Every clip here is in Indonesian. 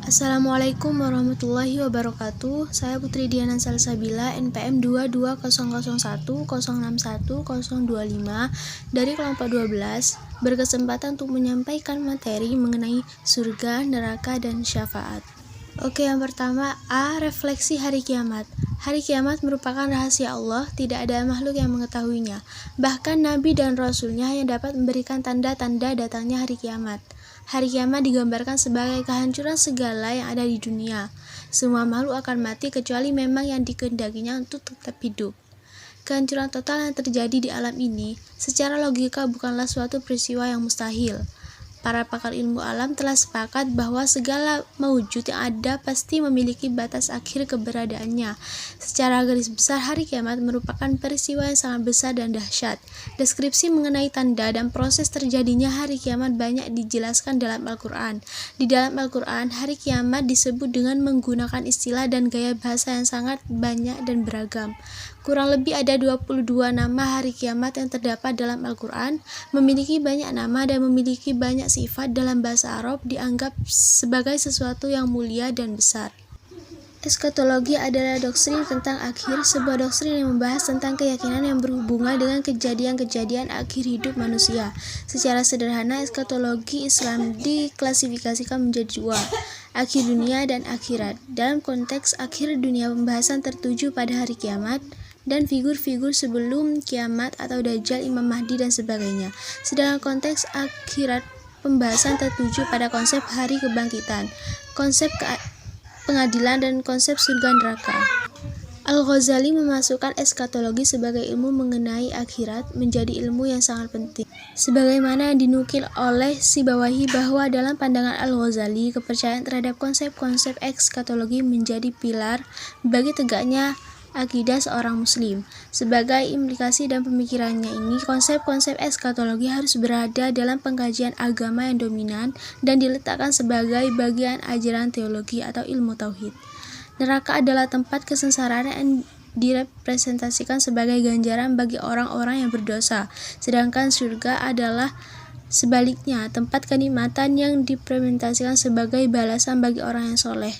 Assalamualaikum warahmatullahi wabarakatuh. Saya Putri Diana Salsabila, NPM 22001061025 dari kelompok 12, berkesempatan untuk menyampaikan materi mengenai surga, neraka, dan syafaat. Oke, yang pertama, A. Refleksi hari kiamat. Hari kiamat merupakan rahasia Allah, tidak ada makhluk yang mengetahuinya. Bahkan Nabi dan Rasulnya hanya dapat memberikan tanda-tanda datangnya hari kiamat. Hari kiamat digambarkan sebagai kehancuran segala yang ada di dunia. Semua makhluk akan mati kecuali memang yang dikehendakinya untuk tetap hidup. Kehancuran total yang terjadi di alam ini secara logika bukanlah suatu peristiwa yang mustahil. Para pakar ilmu alam telah sepakat bahwa segala maujud yang ada pasti memiliki batas akhir keberadaannya. Secara garis besar, hari kiamat merupakan peristiwa yang sangat besar dan dahsyat. Deskripsi mengenai tanda dan proses terjadinya hari kiamat banyak dijelaskan dalam Al-Quran. Di dalam Al-Quran, hari kiamat disebut dengan menggunakan istilah dan gaya bahasa yang sangat banyak dan beragam. Kurang lebih ada 22 nama hari kiamat yang terdapat dalam Al-Quran, memiliki banyak nama dan memiliki banyak sifat dalam bahasa Arab, dianggap sebagai sesuatu yang mulia dan besar. Eskatologi adalah doktrin tentang akhir, sebuah doktrin yang membahas tentang keyakinan yang berhubungan dengan kejadian-kejadian akhir hidup manusia. Secara sederhana, eskatologi Islam diklasifikasikan menjadi dua, akhir dunia dan akhirat. Dalam konteks akhir dunia, pembahasan tertuju pada hari kiamat dan figur-figur sebelum kiamat atau Dajjal, Imam Mahdi, dan sebagainya. Sedangkan konteks akhirat, pembahasan tertuju pada konsep hari kebangkitan, konsep pengadilan, dan konsep surga neraka. Al-Ghazali memasukkan eskatologi sebagai ilmu mengenai akhirat menjadi ilmu yang sangat penting. Sebagaimana yang dinukil oleh Sibawahi bahwa dalam pandangan Al-Ghazali, kepercayaan terhadap konsep-konsep eskatologi menjadi pilar bagi tegaknya akidah seorang muslim. Sebagai implikasi dan pemikirannya ini, konsep-konsep eskatologi harus berada dalam pengkajian agama yang dominan dan diletakkan sebagai bagian ajaran teologi atau ilmu tauhid. Neraka adalah tempat kesengsaraan yang direpresentasikan sebagai ganjaran bagi orang-orang yang berdosa, sedangkan surga adalah sebaliknya, tempat kenikmatan yang diimplementasikan sebagai balasan bagi orang yang soleh.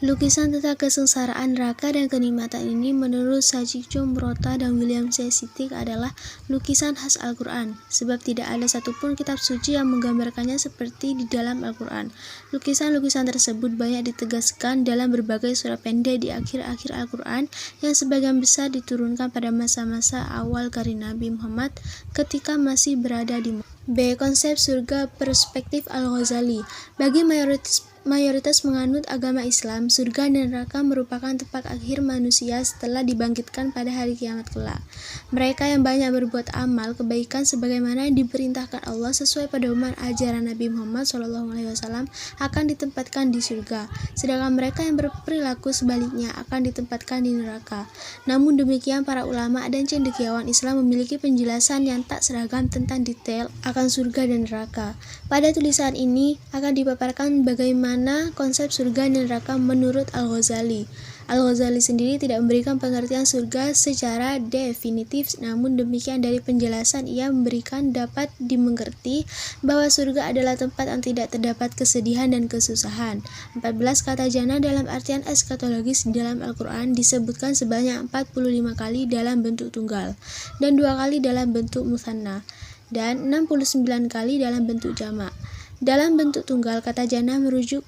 Lukisan tentang kesengsaraan neraka dan kenikmatan ini menurut Sachiko Murata dan William C. Sittig adalah lukisan khas Al-Quran, sebab tidak ada satupun kitab suci yang menggambarkannya seperti di dalam Al-Quran. Lukisan-lukisan tersebut banyak ditegaskan dalam berbagai surat pendek di akhir-akhir Al-Quran yang sebagian besar diturunkan pada masa-masa awal karir Nabi Muhammad ketika masih berada di Mekah. B. Konsep surga perspektif Al-Ghazali. Bagi mayoritas menganut agama Islam, surga dan neraka merupakan tempat akhir manusia setelah dibangkitkan pada hari kiamat kelak. Mereka yang banyak berbuat amal kebaikan sebagaimana yang diperintahkan Allah sesuai pedoman ajaran Nabi Muhammad SAW akan ditempatkan di surga, sedangkan mereka yang berperilaku sebaliknya akan ditempatkan di neraka. Namun demikian, para ulama dan cendekiawan Islam memiliki penjelasan yang tak seragam tentang detail akan surga dan neraka. Pada tulisan ini akan dipaparkan bagaimana konsep surga dan neraka menurut Al-Ghazali. Al-Ghazali sendiri tidak memberikan pengertian surga secara definitif, namun demikian dari penjelasan ia memberikan dapat dimengerti bahwa surga adalah tempat yang tidak terdapat kesedihan dan kesusahan. 14 kata jannah dalam artian eskatologis di dalam Al-Quran disebutkan sebanyak 45 kali dalam bentuk tunggal dan 2 kali dalam bentuk mutsanna dan 69 kali dalam bentuk jamak. Dalam bentuk tunggal, kata jannah merujuk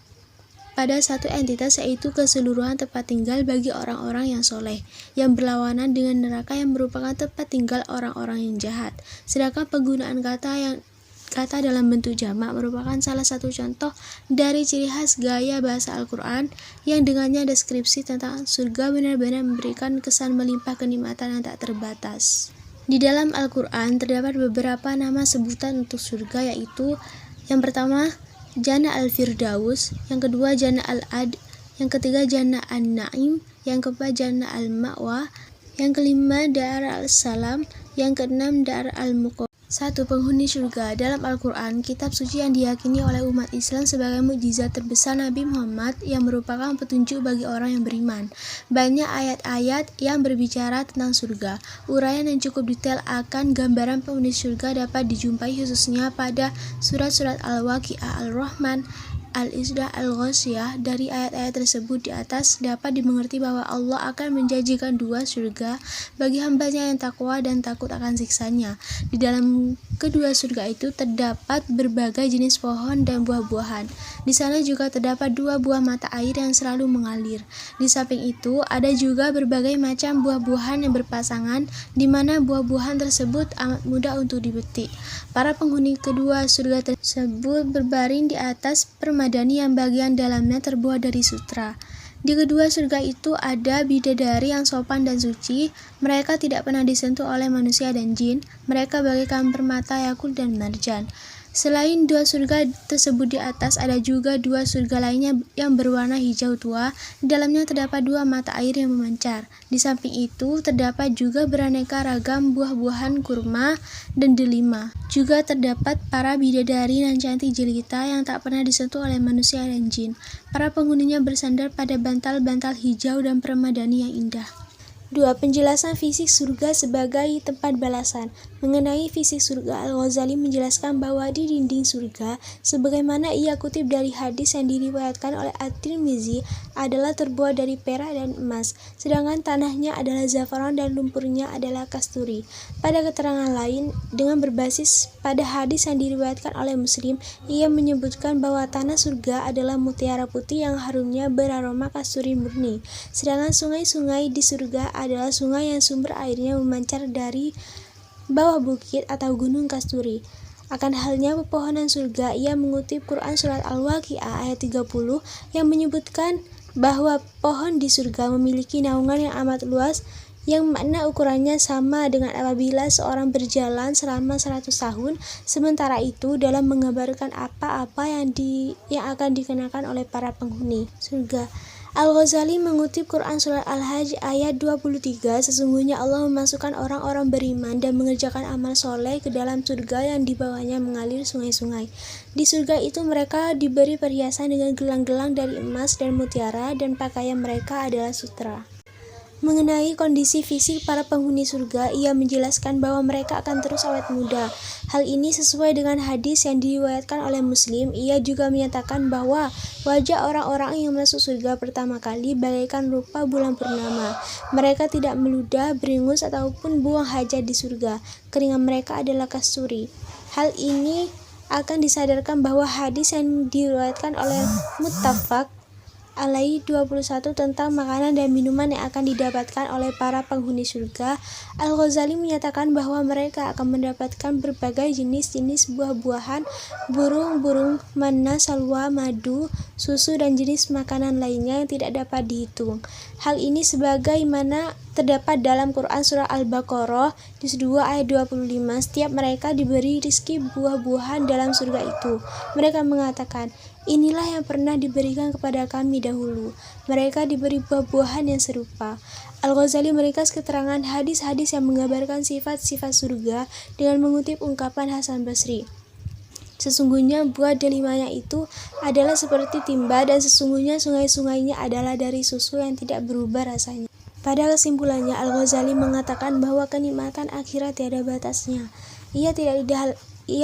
pada satu entitas, yaitu keseluruhan tempat tinggal bagi orang-orang yang soleh, yang berlawanan dengan neraka yang merupakan tempat tinggal orang-orang yang jahat. Sedangkan penggunaan kata dalam bentuk jamak merupakan salah satu contoh dari ciri khas gaya bahasa Al-Quran yang dengannya deskripsi tentang surga benar-benar memberikan kesan melimpah kenikmatan yang tak terbatas. Di dalam Al-Quran terdapat beberapa nama sebutan untuk surga, yaitu yang pertama Jannah Al-Firdaus, yang kedua Jannah Al-Ad, yang ketiga Jannah An-Na'im, yang keempat Jannah Al-Ma'wa, yang kelima Dar Al-Salam, yang keenam Dar Al-Muqam. 1. Penghuni surga. Dalam Al-Quran, kitab suci yang diyakini oleh umat Islam sebagai mukjizat terbesar Nabi Muhammad yang merupakan petunjuk bagi orang yang beriman. Banyak ayat-ayat yang berbicara tentang surga. Uraian yang cukup detail akan gambaran penghuni surga dapat dijumpai khususnya pada surat-surat Al-Waqi'ah, Al-Rahman, Al-Isra Al-Ghasyiyah. Dari ayat-ayat tersebut di atas dapat dimengerti bahwa Allah akan menjanjikan dua surga bagi hambanya yang takwa dan takut akan siksanya. Di dalam kedua surga itu terdapat berbagai jenis pohon dan buah-buahan. Di sana juga terdapat dua buah mata air yang selalu mengalir. Di samping itu ada juga berbagai macam buah-buahan yang berpasangan, di mana buah-buahan tersebut amat mudah untuk dipetik. Para penghuni kedua surga tersebut berbaring di atas permadani yang bagian dalamnya terbuat dari sutra. Di kedua surga itu ada bidadari yang sopan dan suci. Mereka tidak pernah disentuh oleh manusia dan jin. Mereka bagaikan permata yakut dan marjan. Selain dua surga tersebut di atas, ada juga dua surga lainnya yang berwarna hijau tua. Di dalamnya terdapat dua mata air yang memancar. Di samping itu terdapat juga beraneka ragam buah-buahan kurma dan delima. Juga terdapat para bidadari dan cantik jelita yang tak pernah disentuh oleh manusia dan jin. Para penghuninya bersandar pada bantal-bantal hijau dan permadani yang indah. 2. Penjelasan fisik surga sebagai tempat balasan. Mengenai fisik surga, Al-Ghazali menjelaskan bahwa di dinding surga, sebagaimana ia kutip dari hadis yang diriwayatkan oleh At-Tirmizi, adalah terbuat dari perak dan emas, sedangkan tanahnya adalah zafaran dan lumpurnya adalah kasturi. Pada keterangan lain, dengan berbasis pada hadis yang diriwayatkan oleh Muslim, ia menyebutkan bahwa tanah surga adalah mutiara putih yang harumnya beraroma kasturi murni, sedangkan sungai-sungai di surga adalah sungai yang sumber airnya memancar dari bawah bukit atau gunung kasturi. Akan halnya pepohonan surga, ia mengutip Quran surat Al-Waqiah ayat 30 yang menyebutkan bahwa pohon di surga memiliki naungan yang amat luas, yang makna ukurannya sama dengan apabila seorang berjalan selama 100 tahun. Sementara itu, dalam menggambarkan apa-apa yang akan dikenakan oleh para penghuni surga, Al-Ghazali mengutip Quran surat Al-Hajj ayat 23, sesungguhnya Allah memasukkan orang-orang beriman dan mengerjakan amal soleh ke dalam surga yang di bawahnya mengalir sungai-sungai. Di surga itu mereka diberi perhiasan dengan gelang-gelang dari emas dan mutiara, dan pakaian mereka adalah sutra. Mengenai kondisi fisik para penghuni surga, ia menjelaskan bahwa mereka akan terus awet muda. Hal ini sesuai dengan hadis yang diriwayatkan oleh Muslim. Ia juga menyatakan bahwa wajah orang-orang yang masuk surga pertama kali bagaikan rupa bulan purnama. Mereka tidak meludah, beringus, ataupun buang hajat di surga. Keringat mereka adalah kasturi. Hal ini akan disadarkan bahwa hadis yang diriwayatkan oleh Muttafaq alaihi 21 tentang makanan dan minuman yang akan didapatkan oleh para penghuni surga. Al-Ghazali menyatakan bahwa mereka akan mendapatkan berbagai jenis-jenis buah-buahan, burung-burung, manna, salwa, madu, susu, dan jenis makanan lainnya yang tidak dapat dihitung. Hal ini sebagaimana terdapat dalam Quran surah Al-Baqarah juz 2 ayat 25. Setiap mereka diberi rizki buah-buahan dalam surga itu. Mereka mengatakan, inilah yang pernah diberikan kepada kami dahulu. Mereka diberi buah-buahan yang serupa. Al-Ghazali meringkas keterangan hadis-hadis yang menggambarkan sifat-sifat surga dengan mengutip ungkapan Hasan Basri. Sesungguhnya buah delimanya itu adalah seperti timba, dan sesungguhnya sungai-sungainya adalah dari susu yang tidak berubah rasanya. Pada kesimpulannya, Al-Ghazali mengatakan bahwa kenikmatan akhirat tiada batasnya. Ia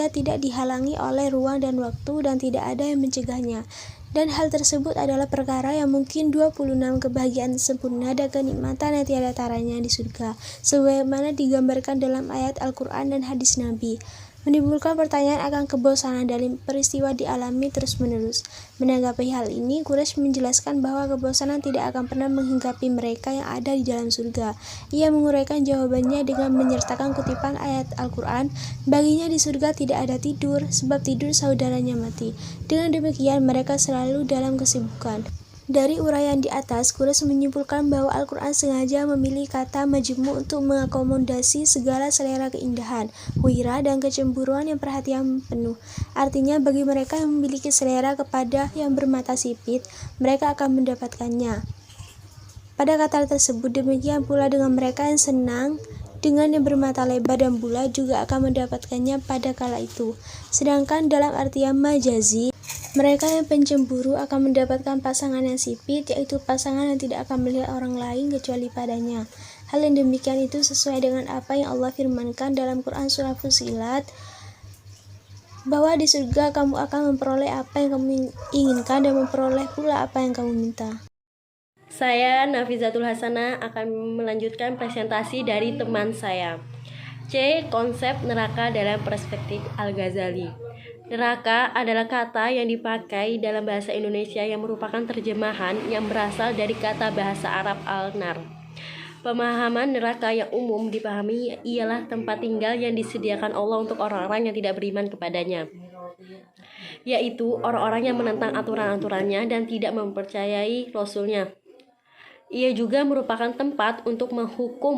tidak dihalangi oleh ruang dan waktu, dan tidak ada yang mencegahnya. Dan hal tersebut adalah perkara yang mungkin 26 kebahagiaan sempurna dan kenikmatan yang tiada taranya di surga, sebagaimana digambarkan dalam ayat Al-Quran dan hadis Nabi. Menimbulkan pertanyaan akan kebosanan dari peristiwa dialami terus-menerus. Menanggapi hal ini, Quraisy menjelaskan bahwa kebosanan tidak akan pernah menghinggapi mereka yang ada di dalam surga. Ia menguraikan jawabannya dengan menyertakan kutipan ayat Al-Quran, baginya di surga tidak ada tidur, sebab tidur saudaranya mati. Dengan demikian, mereka selalu dalam kesibukan. Dari uraian di atas, Quraisy menyimpulkan bahwa Al-Quran sengaja memilih kata majmu' untuk mengakomodasi segala selera keindahan, wira, dan kecemburuan yang perhatian penuh. Artinya, bagi mereka yang memiliki selera kepada yang bermata sipit, mereka akan mendapatkannya. Pada kata tersebut, demikian pula dengan mereka yang senang dengan yang bermata lebar dan bulat juga akan mendapatkannya pada kala itu. Sedangkan dalam artian majazi, mereka yang pencemburu akan mendapatkan pasangan yang sipit, yaitu pasangan yang tidak akan melihat orang lain kecuali padanya. Hal yang demikian itu sesuai dengan apa yang Allah firmankan dalam Quran surah Fussilat bahwa di surga kamu akan memperoleh apa yang kamu inginkan dan memperoleh pula apa yang kamu minta. Saya Nafizatul Hasanah akan melanjutkan presentasi dari teman saya. C. Konsep neraka dalam perspektif Al-Ghazali. Neraka adalah kata yang dipakai dalam bahasa Indonesia yang merupakan terjemahan yang berasal dari kata bahasa Arab al-nar. Pemahaman neraka yang umum dipahami ialah tempat tinggal yang disediakan Allah untuk orang-orang yang tidak beriman kepadanya, yaitu orang-orang yang menentang aturan-aturannya dan tidak mempercayai Rasulnya. Ia juga merupakan tempat untuk menghukum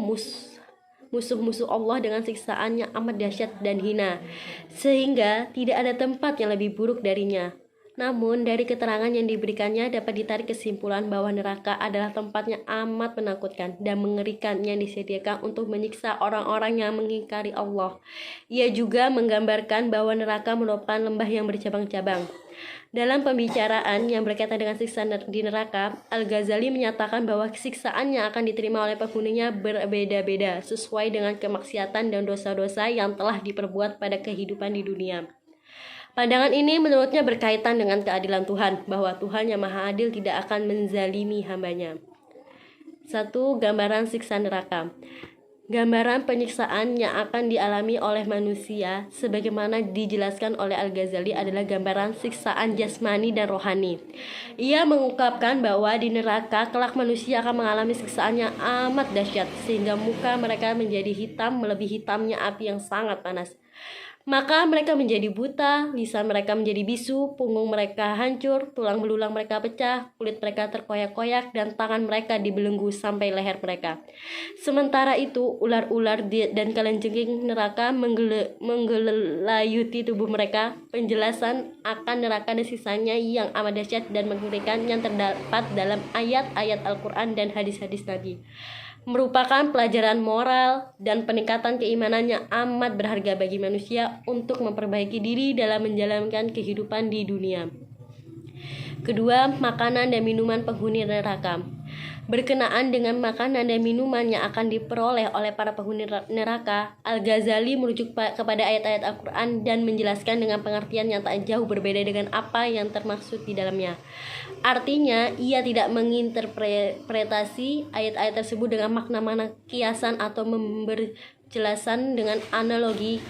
musuh-musuh Allah dengan siksaan yang amat dahsyat dan hina, sehingga tidak ada tempat yang lebih buruk darinya. Namun, dari keterangan yang diberikannya dapat ditarik kesimpulan bahwa neraka adalah tempatnya amat menakutkan dan mengerikan yang disediakan untuk menyiksa orang-orang yang mengingkari Allah. Ia juga menggambarkan bahwa neraka merupakan lembah yang bercabang-cabang. Dalam pembicaraan yang berkaitan dengan siksa di neraka, Al-Ghazali menyatakan bahwa siksaan yang akan diterima oleh penghuninya berbeda-beda sesuai dengan kemaksiatan dan dosa-dosa yang telah diperbuat pada kehidupan di dunia. Pandangan ini menurutnya berkaitan dengan keadilan Tuhan, bahwa Tuhan yang Maha Adil tidak akan menzalimi hambanya. 1. Gambaran siksa neraka. Gambaran penyiksaan yang akan dialami oleh manusia sebagaimana dijelaskan oleh Al-Ghazali adalah gambaran siksaan jasmani dan rohani. Ia mengungkapkan bahwa di neraka kelak manusia akan mengalami siksaan yang amat dahsyat sehingga muka mereka menjadi hitam melebihi hitamnya api yang sangat panas. Maka mereka menjadi buta, lisan mereka menjadi bisu, punggung mereka hancur, tulang belulang mereka pecah, kulit mereka terkoyak-koyak, dan tangan mereka dibelenggu sampai leher mereka. Sementara itu, ular-ular dan kalajengking neraka menggelayuti tubuh mereka. Penjelasan akan neraka dan sisanya yang amat dahsyat dan mengerikan yang terdapat dalam ayat-ayat Al-Quran dan hadis-hadis Nabi merupakan pelajaran moral dan peningkatan keimanan yang amat berharga bagi manusia untuk memperbaiki diri dalam menjalankan kehidupan di dunia. Kedua, makanan dan minuman penghuni neraka. Berkenaan dengan makanan dan minuman yang akan diperoleh oleh para penghuni neraka, Al-Ghazali merujuk kepada ayat-ayat Al-Quran dan menjelaskan dengan pengertian yang tak jauh berbeda dengan apa yang termaksud di dalamnya. Artinya, ia tidak menginterpretasi ayat-ayat tersebut dengan makna-makna kiasan atau memberi jelasan dengan analogi.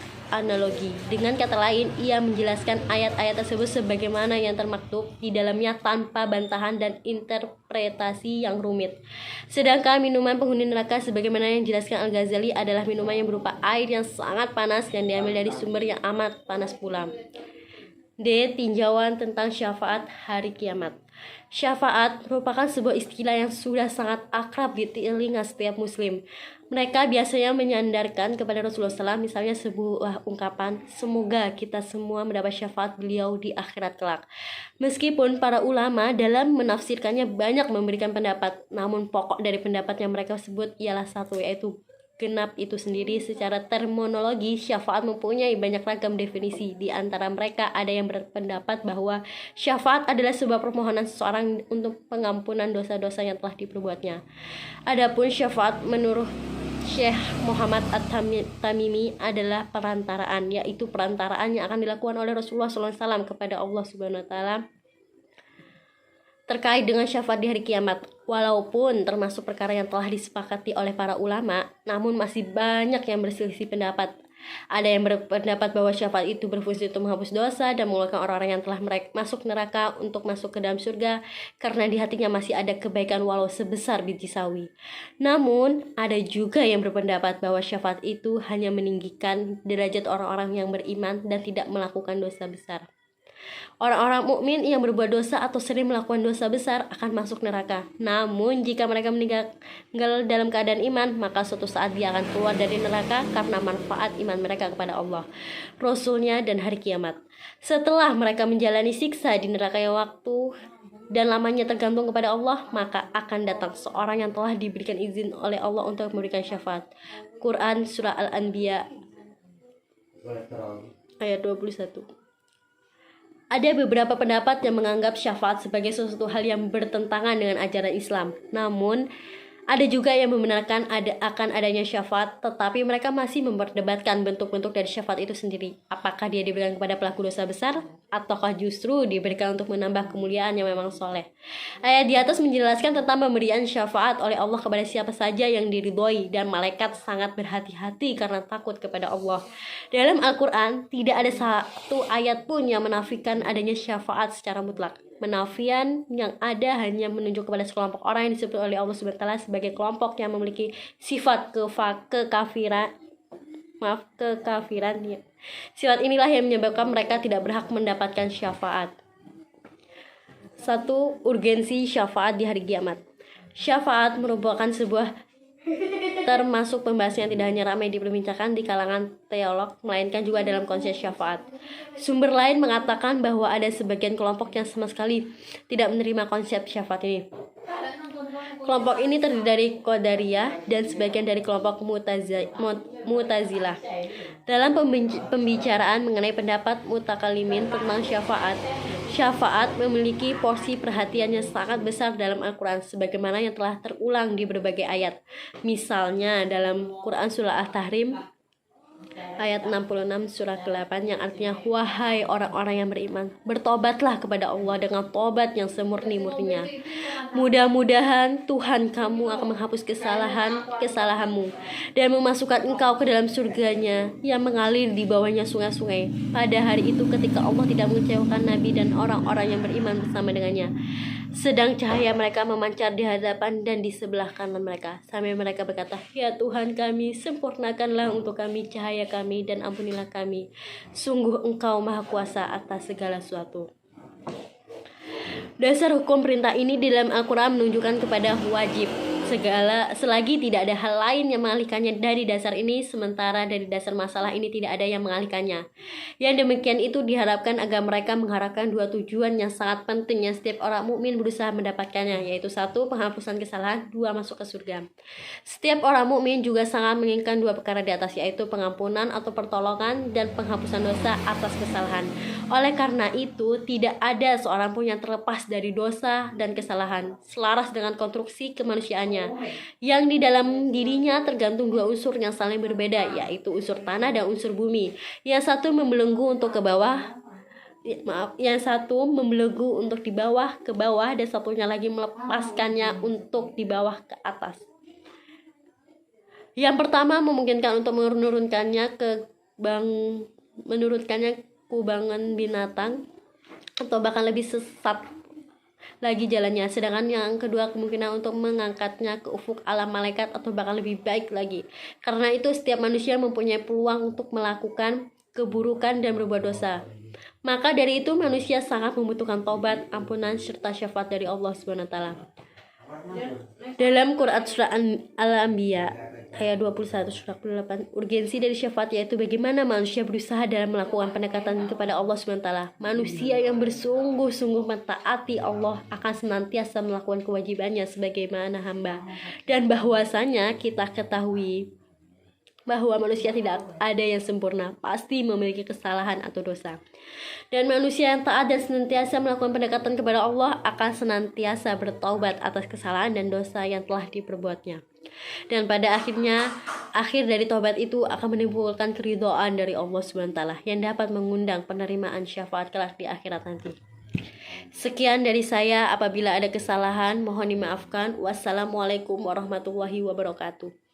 Dengan kata lain, ia menjelaskan ayat-ayat tersebut sebagaimana yang termaktub di dalamnya tanpa bantahan dan interpretasi yang rumit. Sedangkan minuman penghuni neraka sebagaimana yang dijelaskan Al-Ghazali adalah minuman yang berupa air yang sangat panas dan diambil dari sumber yang amat panas pula. D. Tinjauan tentang syafaat hari kiamat. Syafaat merupakan sebuah istilah yang sudah sangat akrab di telinga setiap muslim. Mereka biasanya menyandarkan kepada Rasulullah SAW misalnya sebuah ungkapan, semoga kita semua mendapat syafaat beliau di akhirat kelak. Meskipun para ulama dalam menafsirkannya banyak memberikan pendapat, namun pokok dari pendapat yang mereka sebut ialah satu, yaitu genap itu sendiri. Secara terminologi, syafaat mempunyai banyak ragam definisi. Di antara mereka ada yang berpendapat bahwa syafaat adalah sebuah permohonan seseorang untuk pengampunan dosa-dosa yang telah diperbuatnya. Adapun syafaat menurut Syekh Muhammad At-Tamimi adalah perantaraan, yaitu perantaraan yang akan dilakukan oleh Rasulullah SAW kepada Allah Subhanahu Wa Taala terkait dengan syafaat di hari kiamat. Walaupun termasuk perkara yang telah disepakati oleh para ulama, namun masih banyak yang berselisih pendapat. Ada yang berpendapat bahwa syafaat itu berfungsi untuk menghapus dosa dan mengeluarkan orang-orang yang telah masuk neraka untuk masuk ke dalam surga karena di hatinya masih ada kebaikan walau sebesar biji sawi. Namun, ada juga yang berpendapat bahwa syafaat itu hanya meninggikan derajat orang-orang yang beriman dan tidak melakukan dosa besar. Orang-orang mukmin yang berbuat dosa atau sering melakukan dosa besar akan masuk neraka. Namun jika mereka meninggal dalam keadaan iman, maka suatu saat dia akan keluar dari neraka karena manfaat iman mereka kepada Allah, Rasulnya, dan hari kiamat. Setelah mereka menjalani siksa di neraka yang waktu dan lamanya tergantung kepada Allah, maka akan datang seorang yang telah diberikan izin oleh Allah untuk memberikan syafaat. Quran Surah Al-Anbiya ayat 21. Ada beberapa pendapat yang menganggap syafaat sebagai sesuatu hal yang bertentangan dengan ajaran Islam. Namun, Ada juga yang membenarkan akan adanya syafaat, tetapi mereka masih memperdebatkan bentuk-bentuk dari syafaat itu sendiri. Apakah dia diberikan kepada pelaku dosa besar, ataukah justru diberikan untuk menambah kemuliaan yang memang soleh. Ayat di atas menjelaskan tentang pemberian syafaat oleh Allah kepada siapa saja yang diridhoi, dan malaikat sangat berhati-hati karena takut kepada Allah. Dalam Al-Quran, tidak ada satu ayat pun yang menafikan adanya syafaat secara mutlak. Penafian yang ada hanya menunjuk kepada sekelompok orang yang disebut oleh Allah SWT sebagai kelompok yang memiliki sifat kekafiran. Ya. Sifat inilah yang menyebabkan mereka tidak berhak mendapatkan syafaat. 1. Urgensi syafaat di hari kiamat. Syafaat merupakan sebuah termasuk pembahasan yang tidak hanya ramai diperbincangkan di kalangan teolog, melainkan juga dalam konsep syafaat. Sumber lain mengatakan bahwa ada sebagian kelompok yang sama sekali tidak menerima konsep syafaat ini. Kelompok ini terdiri dari Qadariyah dan sebagian dari kelompok Mu'tazilah. Dalam pembicaraan mengenai pendapat mutakalimin tentang syafaat memiliki porsi perhatian yang sangat besar dalam Al-Quran, sebagaimana yang telah terulang di berbagai ayat. Misalnya dalam Quran Surah At-Tahrim ayat 66 surah ke-8 yang artinya, wahai orang-orang yang beriman, bertobatlah kepada Allah dengan tobat yang semurni-murninya. Mudah-mudahan Tuhan kamu akan menghapus kesalahanmu dan memasukkan engkau ke dalam surganya yang mengalir di bawahnya sungai-sungai. Pada hari itu ketika Allah tidak mengecewakan Nabi dan orang-orang yang beriman bersama dengannya, sedang cahaya mereka memancar di hadapan dan di sebelah kanan mereka, sambil mereka berkata, ya Tuhan kami, sempurnakanlah untuk kami cahaya kami dan ampunilah kami. Sungguh Engkau Maha Kuasa atas segala sesuatu. Dasar hukum perintah ini di dalam Al-Quran menunjukkan kepada wajib selagi tidak ada hal lain yang mengalihkannya dari dasar ini, sementara dari dasar masalah ini tidak ada yang mengalihkannya. Yang demikian itu diharapkan agar mereka mengharapkan dua tujuan yang sangat penting yang setiap orang mukmin berusaha mendapatkannya, yaitu 1. Penghapusan kesalahan, 2. Masuk ke surga. Setiap orang mukmin juga sangat menginginkan dua perkara di atas, yaitu pengampunan atau pertolongan dan penghapusan dosa atas kesalahan. Oleh karena itu, tidak ada seorang pun yang terlepas dari dosa dan kesalahan, selaras dengan konstruksi kemanusiaannya, yang di dalam dirinya tergantung dua unsur yang saling berbeda, yaitu unsur tanah dan unsur bumi. Yang satu membelenggu untuk yang satu membelenggu untuk di bawah ke bawah, dan satunya lagi melepaskannya untuk di bawah ke atas. Yang pertama memungkinkan untuk menurunkannya kubangan binatang atau bahkan lebih sesat lagi jalannya, sedangkan yang kedua kemungkinan untuk mengangkatnya ke ufuk alam malaikat atau bahkan lebih baik lagi. Karena itu setiap manusia mempunyai peluang untuk melakukan keburukan dan berbuat dosa. Maka dari itu manusia sangat membutuhkan taubat, ampunan serta syafaat dari Allah SWT. Dalam Quran Surah Al-Anbiya ayat 21 surah 8, urgensi dari syafaat yaitu bagaimana manusia berusaha dalam melakukan pendekatan kepada Allah SWT. Manusia yang bersungguh-sungguh mentaati Allah akan senantiasa melakukan kewajibannya sebagaimana hamba, dan bahwasanya kita ketahui bahwa manusia tidak ada yang sempurna, pasti memiliki kesalahan atau dosa. Dan manusia yang taat dan senantiasa melakukan pendekatan kepada Allah akan senantiasa bertaubat atas kesalahan dan dosa yang telah diperbuatnya. Dan pada akhirnya, akhir dari taubat itu akan menimbulkan keridhaan dari Allah SWT yang dapat mengundang penerimaan syafaat kelak di akhirat nanti. Sekian dari saya, apabila ada kesalahan mohon dimaafkan. Wassalamualaikum warahmatullahi wabarakatuh.